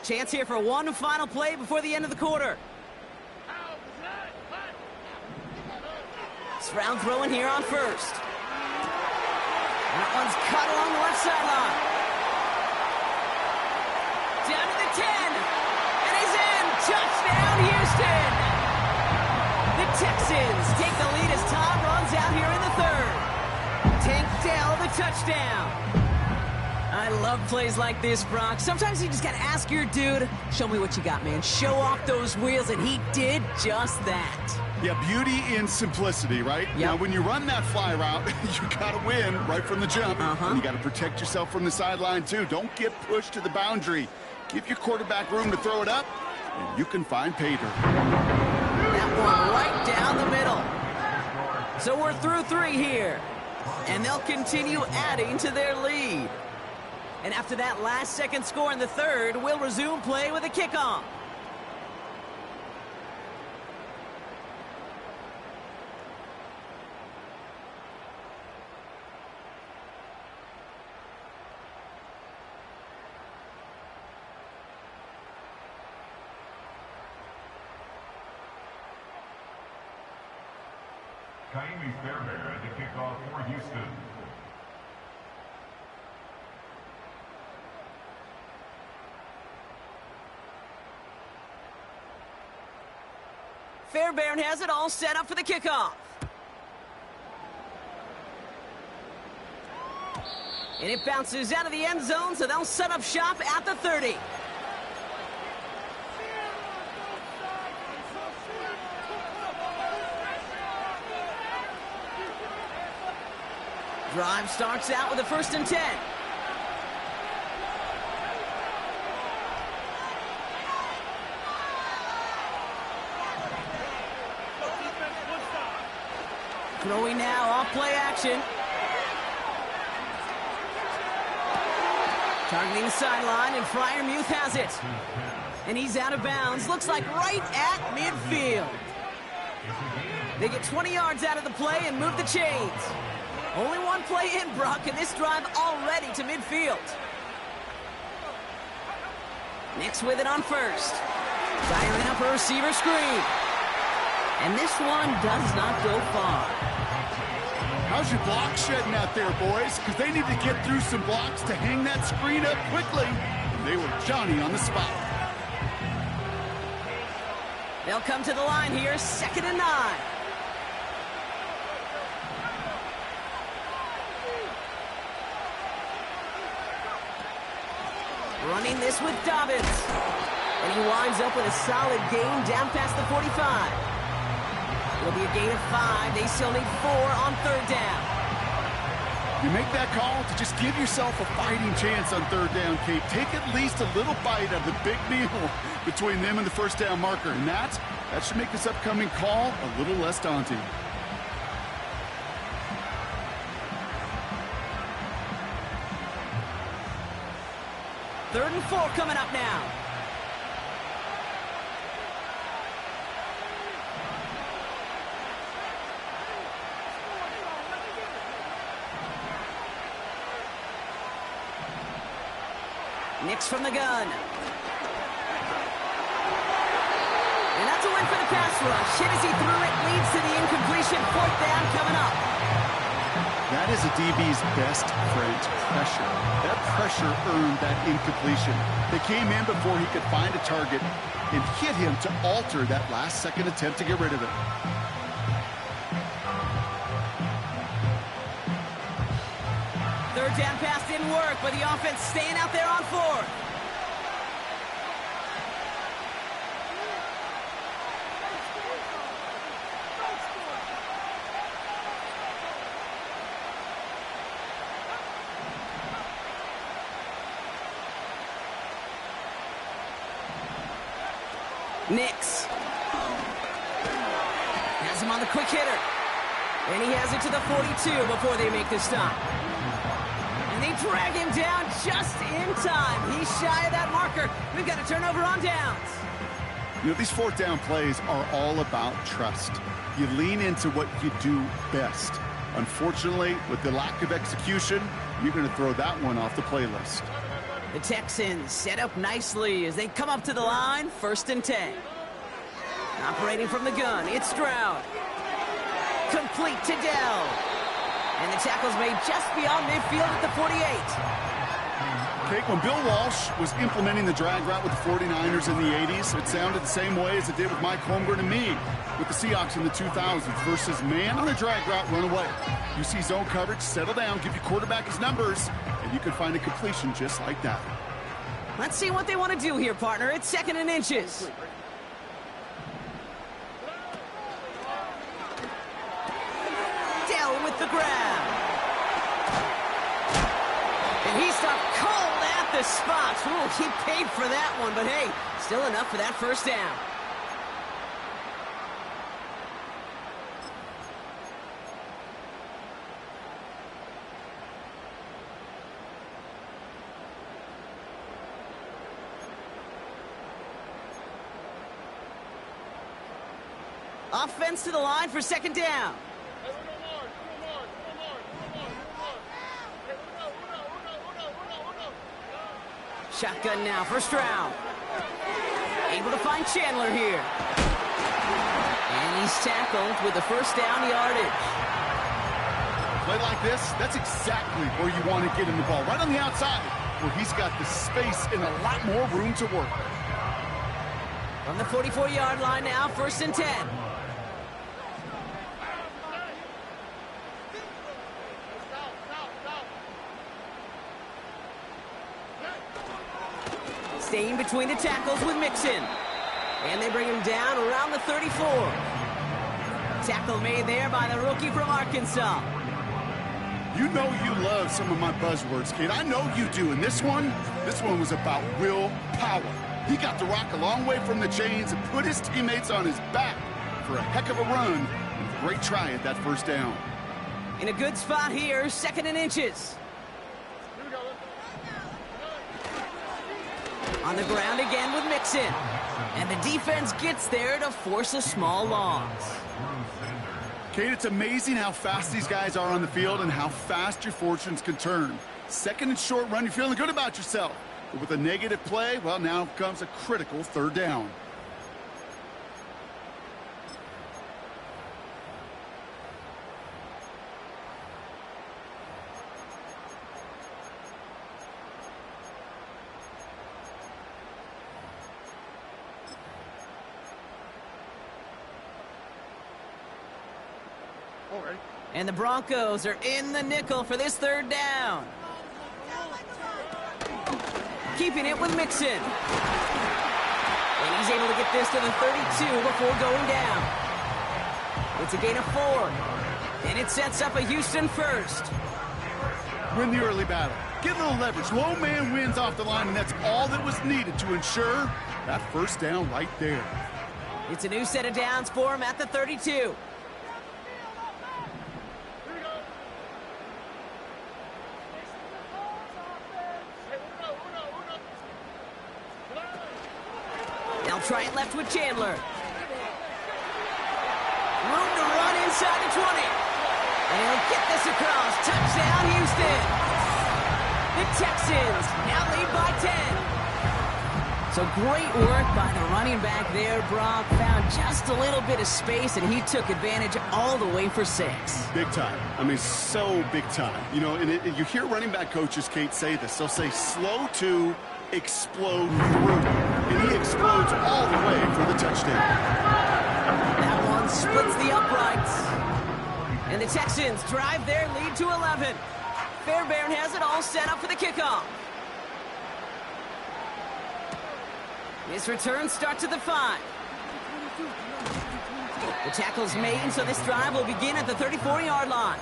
Chance here for one final play before the end of the quarter. Stroud throwing here on first. That one's cut along the left sideline. Down to the 10. And he's in. Touchdown, Houston. The Texans take the lead as Tom runs out here in the 3rd. Tank Dell, the touchdown. I love plays like this, Brock. Sometimes you just got to ask your dude, show me what you got, man. Show off those wheels, and he did just that. Yeah, beauty in simplicity, right? Yep. Now, when you run that fly route, you got to win right from the jump. And you got to protect yourself from the sideline, too. Don't get pushed to the boundary. Give your quarterback room to throw it up, and you can find pay dirt. That one right down the middle. So we're through 3 here, and they'll continue adding to their lead. And after that last-second score in the 3rd, we'll resume play with a kickoff. Kaimi Fairbairn to kick off for Houston. Fairbairn has it all set up for the kickoff. And it bounces out of the end zone, so they'll set up shop at the 30. Drive starts out with a 1st and 10. Throwing now off play action. Targeting the sideline, and Freiermuth has it. And he's out of bounds. Looks like right at midfield. They get 20 yards out of the play and move the chains. Only one play in, Brock, and this drive already to midfield. Nix with it on first. Dialing up a receiver screen. And this one does not go far. How's your block shedding out there, boys? Because they need to get through some blocks to hang that screen up quickly. They were Johnny on the spot. They'll come to the line here, 2nd and 9. Running this with Dobbins. And he winds up with a solid gain down past the 45. It'll be a gain of 5. They still need 4 on 3rd down. You make that call to just give yourself a fighting chance on third down, Kate. Take at least a little bite out of the big meal between them and the first down marker. And that should make this upcoming call a little less daunting. Third and 4 coming up now. Nix from the gun. And that's a win for the pass rush. Hit as he threw it, leads to the incompletion. Fourth down coming up. That is a DB's best friend, pressure. That pressure earned that incompletion. They came in before he could find a target and hit him to alter that last-second attempt to get rid of it. Third down pass didn't work, but the offense staying out there on fourth. Nix has him on the quick hitter. And he has it to the 42 before they make the stop. And they drag him down just in time. He's shy of that marker. We've got a turnover on downs. You know, these fourth down plays are all about trust. You lean into what you do best. Unfortunately, with the lack of execution, you're going to throw that one off the playlist. The Texans set up nicely as they come up to the line, 1st and 10. Operating from the gun, it's Stroud. Complete to Dell. And the tackle's made just beyond midfield at the 48. Kate, when Bill Walsh was implementing the drag route with the 49ers in the 80s, it sounded the same way as it did with Mike Holmgren and me with the Seahawks in the 2000s versus man on a drag route, run away. You see zone coverage, settle down, give your quarterback his numbers, and you can find a completion just like that. Let's see what they want to do here, partner. It's 2nd and inches. Dell with the grab. And he stopped cold at the spot. Ooh, he paid for that one, but hey, still enough for that first down. Offense to the line for 2nd down. Shotgun now for Stroud. Able to find Chandler here. And he's tackled with the first down yardage. Play like this, that's exactly where you want to get him the ball. Right on the outside, where he's got the space and a lot more room to work. From the 44-yard line now, 1st and 10. Staying between the tackles with Mixon. And they bring him down around the 34. Tackle made there by the rookie from Arkansas. You know you love some of my buzzwords, kid. I know you do. And this one was about will power. He got the rock a long way from the chains and put his teammates on his back for a heck of a run. And a great try at that first down. In a good spot here, 2nd and inches. On the ground again with Mixon. And the defense gets there to force a small loss. Kate, it's amazing how fast these guys are on the field and how fast your fortunes can turn. 2nd and short run, you're feeling good about yourself. But with a negative play, well, now comes a critical 3rd down. And the Broncos are in the nickel for this 3rd down. Keeping it with Mixon. And he's able to get this to the 32 before going down. It's a gain of 4. And it sets up a Houston first. Win the early battle. Get a little leverage. Low man wins off the line, and that's all that was needed to ensure that first down right there. It's a new set of downs for him at the 32. They'll try it left with Chandler. Room to run inside the 20. And he'll get this across. Touchdown, Houston. The Texans now lead by 10. So great work by the running back there, Brock. Found just a little bit of space, and he took advantage all the way for 6. Big time. I mean, so big time. You know, and you hear running back coaches, Kate, say this. They'll say slow to explode through. And he explodes all the way for the touchdown. That one splits the uprights. And the Texans drive their lead to 11. Fairbairn has it all set up for the kickoff. This return starts at the 5. The tackle's made, so this drive will begin at the 34-yard line.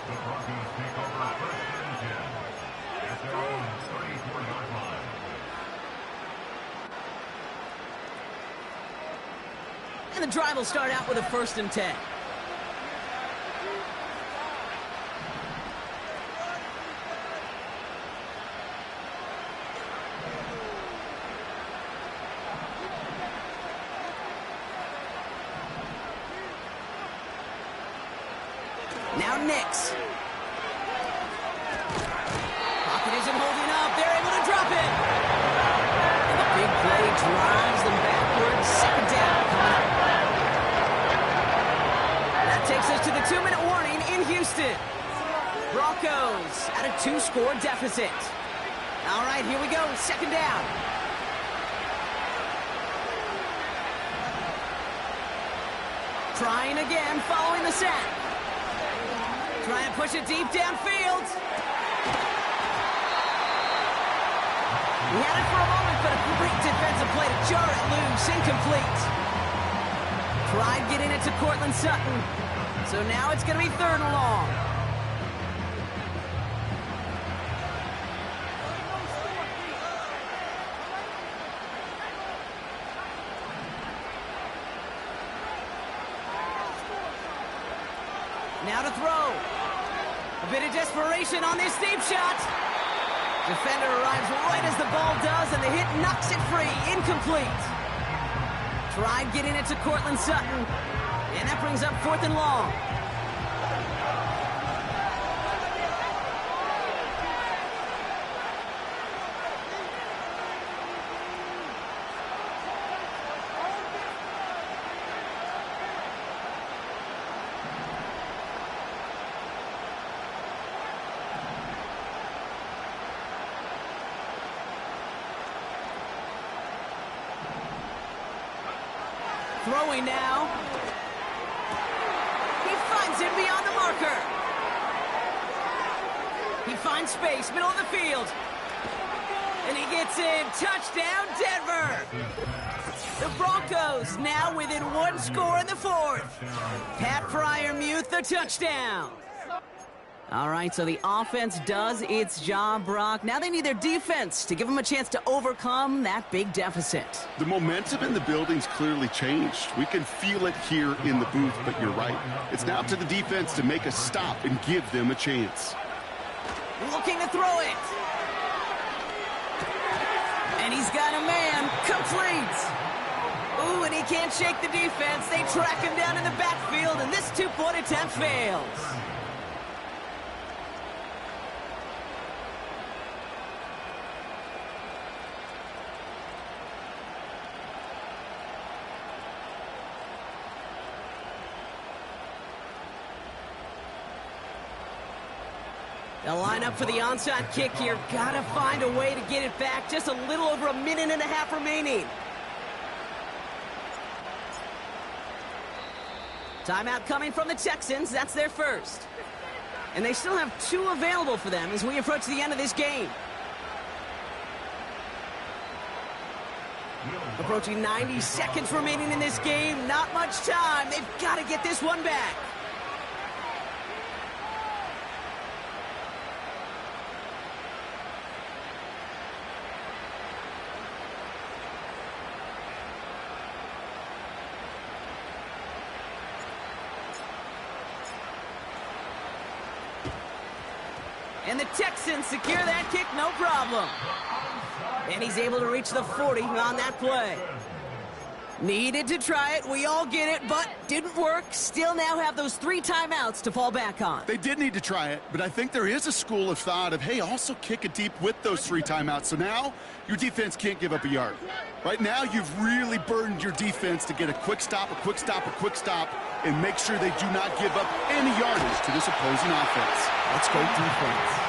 And the drive will start out with a 1st and 10. Now Nix. Pocket isn't holding up. They're able to drop it. And the big play drives them backwards. 2nd down coming up. That takes us to the 2-minute warning in Houston. Broncos at a 2-score deficit. All right, here we go. 2nd down. Trying again following the sack. Try and push it deep downfield. He had it for a moment, but a great defensive play to jar it loose. Incomplete. Tried getting it to Cortland Sutton. So now it's going to be 3rd and long. Now to throw. A bit of desperation on this deep shot. Defender arrives right as the ball does, and the hit knocks it free. Incomplete. Tried getting it to Cortland Sutton. And that brings up 4th and long. Throwing now. He finds it beyond the marker. He finds space, middle of the field. And he gets in. Touchdown, Denver. The Broncos now within 1 score in the 4th. Pat Fryermuth, the touchdown. All right, so the offense does its job, Brock. Now they need their defense to give them a chance to overcome that big deficit. The momentum in the building's clearly changed. We can feel it here in the booth, but you're right. It's now up to the defense to make a stop and give them a chance. Looking to throw it. And he's got a man. Complete. Ooh, and he can't shake the defense. They track him down in the backfield, and this 2-point attempt fails. They'll line up for the onside kick here. Gotta find a way to get it back. Just a little over a minute and a half remaining. Timeout coming from the Texans. That's their first. And they still have 2 available for them as we approach the end of this game. Approaching 90 seconds remaining in this game. Not much time. They've got to get this one back. And the Texans secure that kick, no problem. And he's able to reach the 40 on that play. Needed to try it, we all get it, but didn't work. Still now have those 3 timeouts to fall back on. They did need to try it, but I think there is a school of thought of, hey, also kick it deep with those 3 timeouts. So now your defense can't give up a yard. Right now you've really burdened your defense to get a quick stop, and make sure they do not give up any yardage to this opposing offense. Let's go defense.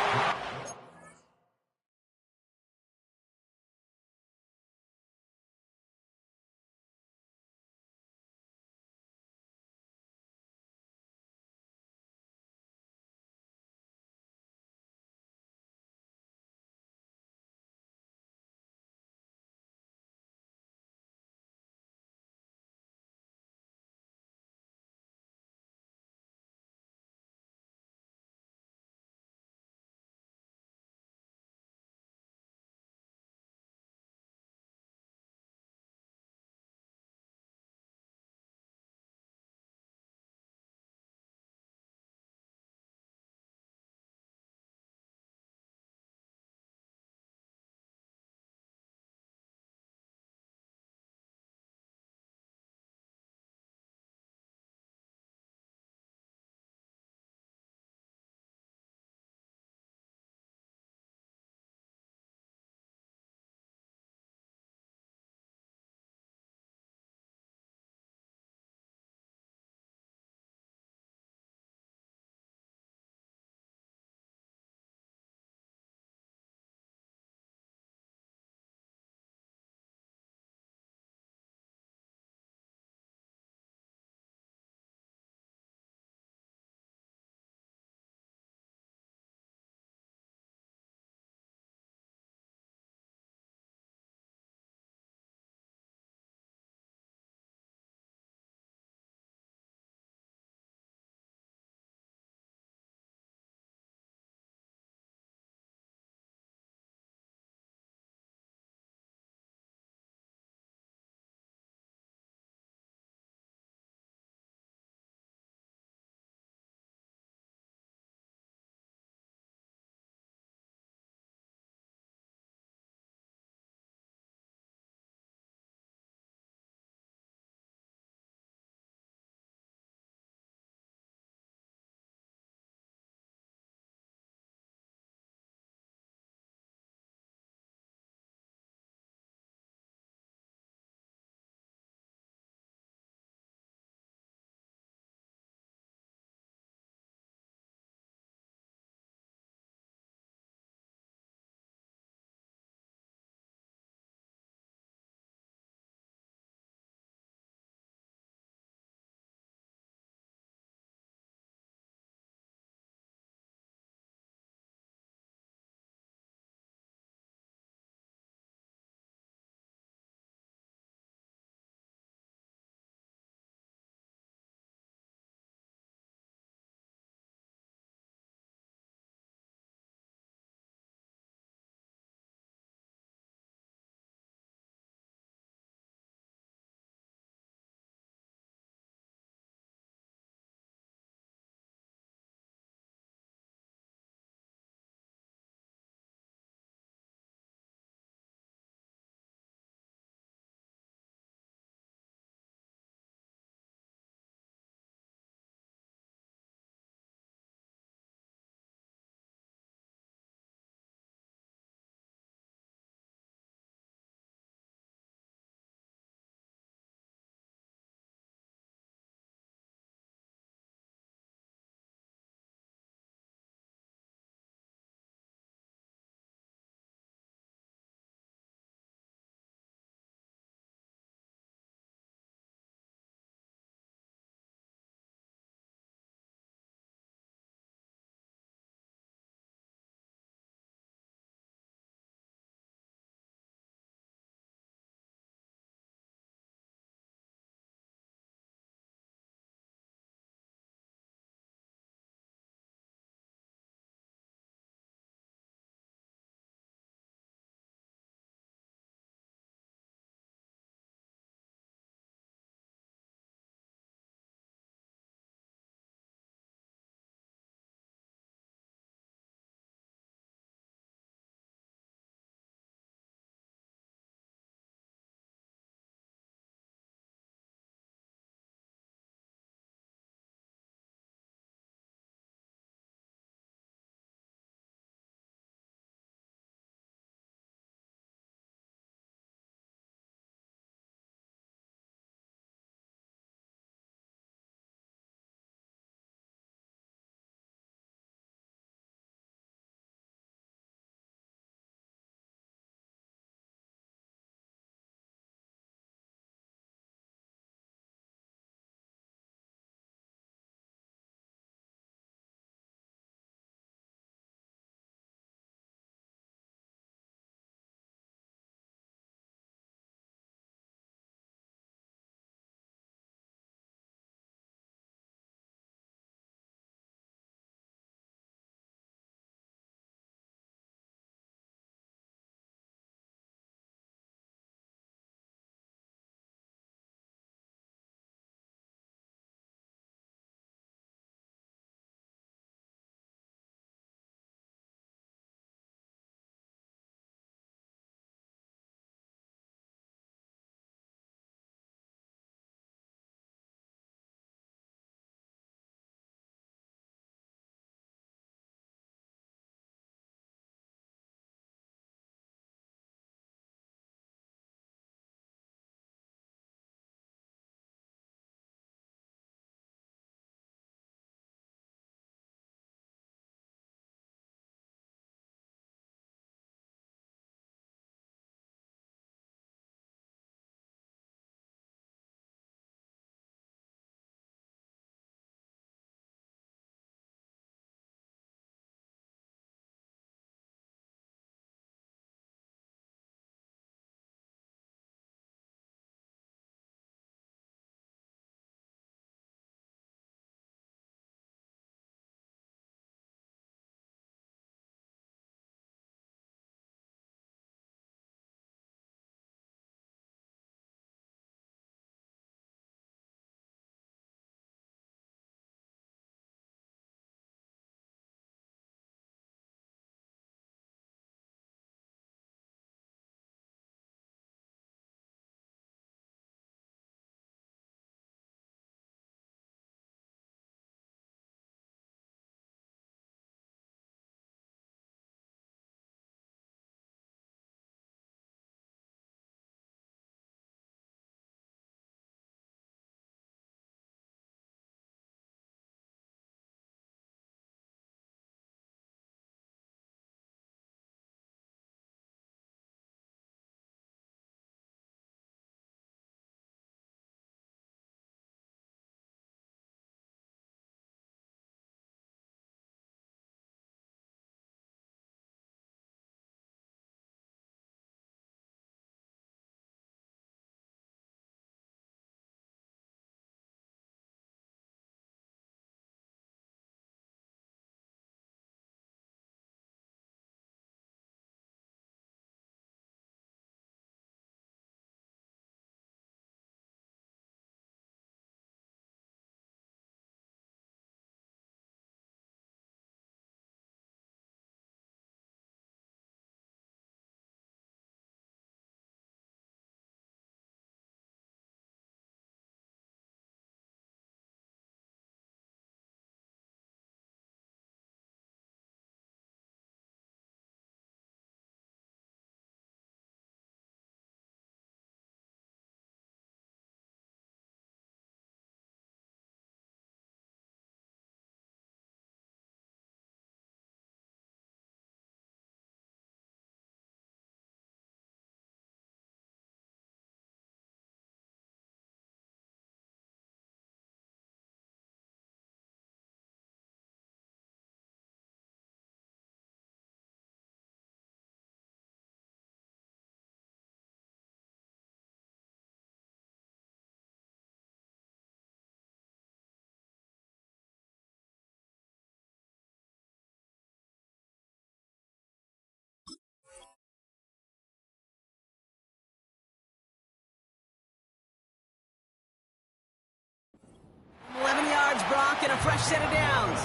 fresh set of downs.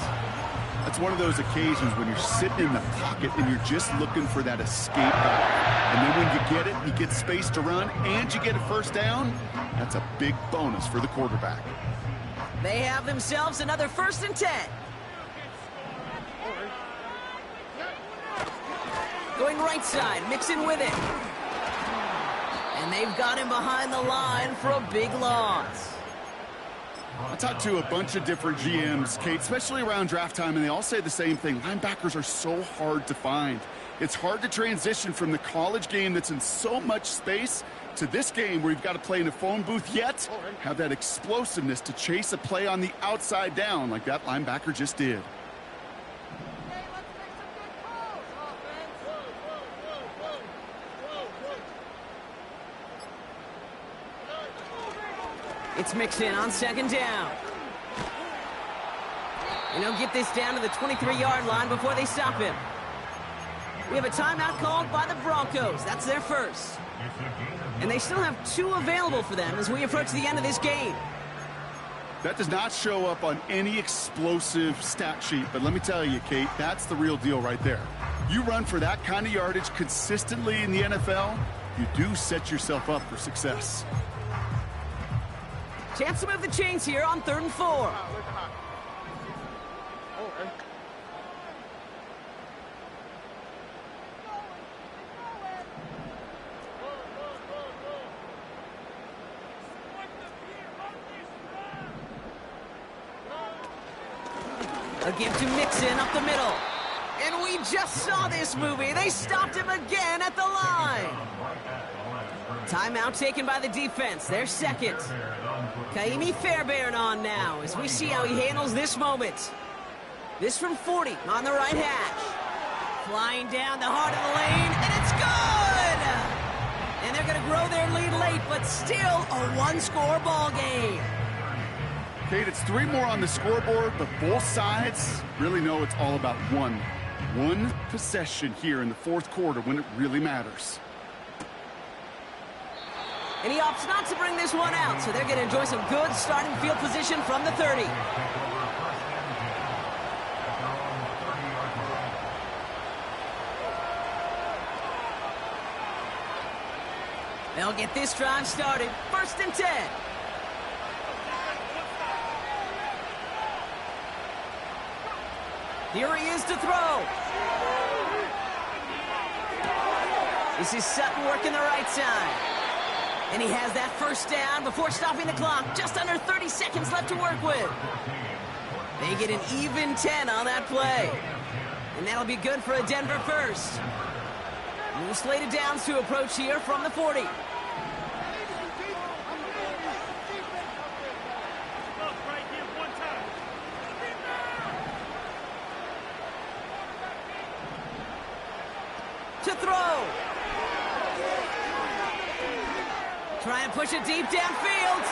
That's one of those occasions when you're sitting in the pocket and you're just looking for that escape valve. And then when you get it, you get space to run, and you get a first down, that's a big bonus for the quarterback. They have themselves another 1st and 10. Going right side, mixing with it. And they've got him behind the line for a big loss. I talked to a bunch of different GMs, Kate, especially around draft time, and they all say the same thing. Linebackers are so hard to find. It's hard to transition from the college game that's in so much space to this game where you've got to play in a phone booth, yet have that explosiveness to chase a play on the outside down like that linebacker just did. It's Mixon on 2nd down. And he'll get this down to the 23-yard line before they stop him. We have a timeout called by the Broncos. That's their first. And they still have 2 available for them as we approach the end of this game. That does not show up on any explosive stat sheet, but let me tell you, Kate, that's the real deal right there. You run for that kind of yardage consistently in the NFL, you do set yourself up for success. Chance to move the chains here on 3rd and 4. A give to Mixon up the middle. And we just saw this movie. They stopped him again at the line. Timeout taken by the defense. Their second. Kaimi Fairbairn on now as we see how he handles this moment. This from 40 on the right hash. Flying down the heart of the lane, and it's good! And they're going to grow their lead late, but still a 1-score ball game. Kate, it's 3 more on the scoreboard, but both sides really know it's all about one possession here in the 4th quarter when it really matters. And he opts not to bring this one out, so they're going to enjoy some good starting field position from the 30. They'll get this drive started. 1st and 10. Here he is to throw. This is Sutton working the right side. And he has that first down before stopping the clock. Just under 30 seconds left to work with. They get an even 10 on that play. And that'll be good for a Denver first. New slated downs to approach here from the 40. To throw. Try and push it deep downfield.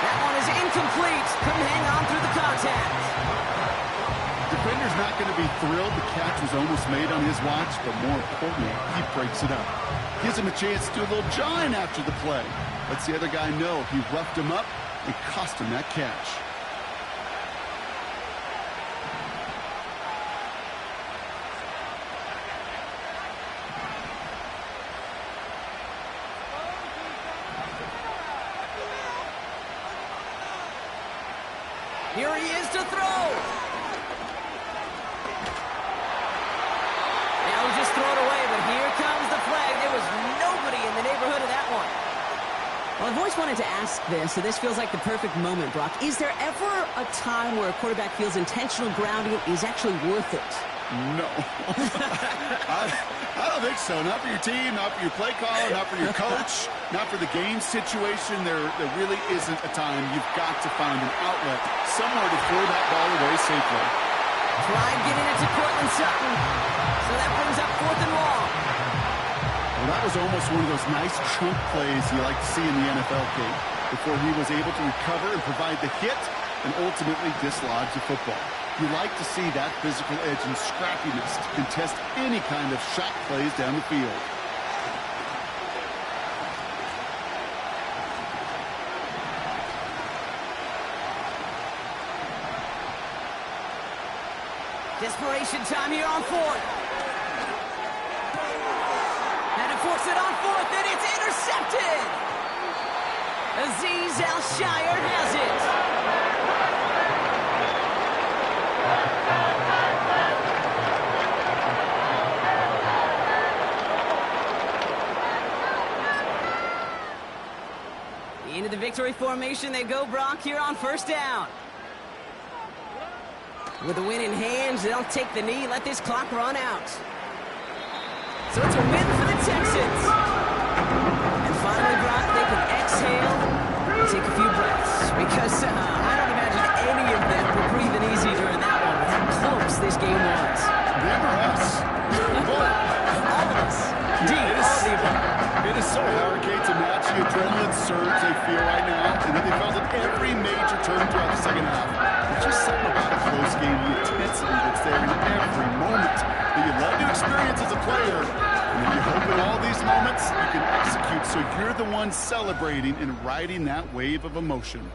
That one is incomplete. Couldn't hang on through the contact. Defender's not going to be thrilled the catch was almost made on his watch, but more importantly, he breaks it up. Gives him a chance to do a little jawing after the play. Lets the other guy know he roughed him up and cost him that catch. Here he is to throw. Now he'll just throw it away, but here comes the flag. There was nobody in the neighborhood of that one. Well, I've always wanted to ask this, so this feels like the perfect moment, Brock. Is there ever a time where a quarterback feels intentional grounding is actually worth it? No. I don't think so. Not for your team, not for your play caller, not for your coach, not for the game situation. There really isn't a time. You've got to find an outlet, somewhere to throw that ball away safely. Tried getting it to Cortland Sutton. So that brings up 4th and long. Well, that was almost one of those nice chunk plays you like to see in the NFL, Kate, before he was able to recover and provide the hit and ultimately dislodge the football. You like to see that physical edge and scrappiness to contest any kind of shot plays down the field. Desperation time here on fourth. And to force it on fourth, and it's intercepted. Azeez Al-Shire has it. Into the victory formation they go, Brock, here on first down. With the win in hands, they'll take the knee, let this clock run out. So it's a win for the Texans. And finally, Brock, they can exhale and take a few breaths. Because I don't imagine any of them were breathing easy during that one, with how close this game was. Them or us? All of us. It is so hard, Kate, to match the adrenaline surge they feel right now, and that they felt at every major turn throughout the second half. There's just something about a close game, the intensity that's there in every moment that you love to experience as a player. And then you hope in all these moments you can execute so you're the one celebrating and riding that wave of emotion.